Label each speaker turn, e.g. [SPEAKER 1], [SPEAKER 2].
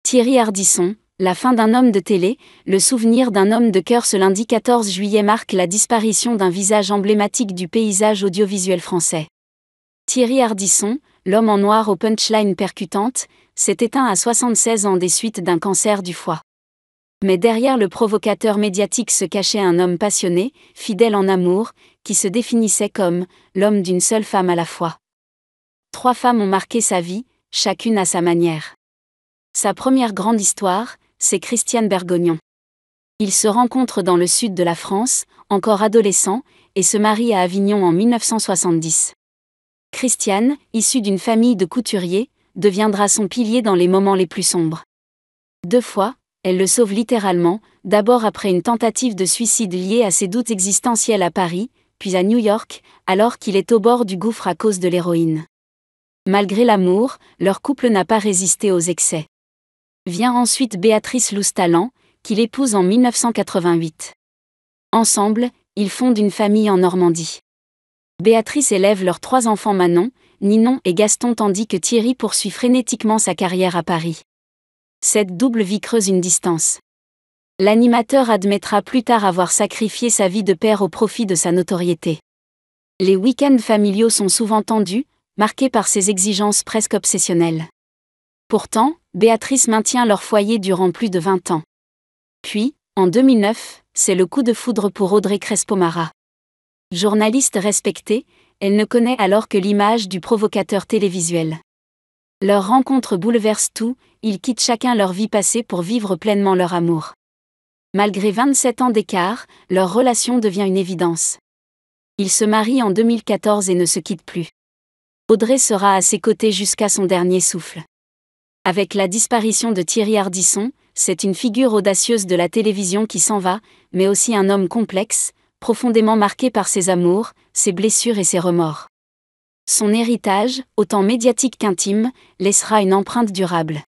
[SPEAKER 1] Thierry Ardisson, la fin d'un homme de télé, le souvenir d'un homme de cœur. Ce lundi 14 juillet marque la disparition d'un visage emblématique du paysage audiovisuel français. Thierry Ardisson, l'homme en noir aux punchlines percutantes, s'est éteint à 76 ans des suites d'un cancer du foie. Mais derrière le provocateur médiatique se cachait un homme passionné, fidèle en amour, qui se définissait comme l'homme d'une seule femme à la fois. 3 femmes ont marqué sa vie, chacune à sa manière. Sa première grande histoire, c'est Christiane Bergognon. Ils se rencontrent dans le sud de la France, encore adolescents, et se marient à Avignon en 1970. Christiane, issue d'une famille de couturiers, deviendra son pilier dans les moments les plus sombres. 2 fois, elle le sauve littéralement, d'abord après une tentative de suicide liée à ses doutes existentiels à Paris, puis à New York, alors qu'il est au bord du gouffre à cause de l'héroïne. Malgré l'amour, leur couple n'a pas résisté aux excès. Vient ensuite Béatrice Loustalan, qu'il épouse en 1988. Ensemble, ils fondent une famille en Normandie. Béatrice élève leurs 3 enfants Manon, Ninon et Gaston tandis que Thierry poursuit frénétiquement sa carrière à Paris. Cette double vie creuse une distance. L'animateur admettra plus tard avoir sacrifié sa vie de père au profit de sa notoriété. Les week-ends familiaux sont souvent tendus, marqués par ses exigences presque obsessionnelles. Pourtant, Béatrice maintient leur foyer durant plus de 20 ans. Puis, en 2009, c'est le coup de foudre pour Audrey Crespo-Mara. Journaliste respectée, elle ne connaît alors que l'image du provocateur télévisuel. Leur rencontre bouleverse tout, ils quittent chacun leur vie passée pour vivre pleinement leur amour. Malgré 27 ans d'écart, leur relation devient une évidence. Ils se marient en 2014 et ne se quittent plus. Audrey sera à ses côtés jusqu'à son dernier souffle. Avec la disparition de Thierry Ardisson, c'est une figure audacieuse de la télévision qui s'en va, mais aussi un homme complexe, profondément marqué par ses amours, ses blessures et ses remords. Son héritage, autant médiatique qu'intime, laissera une empreinte durable.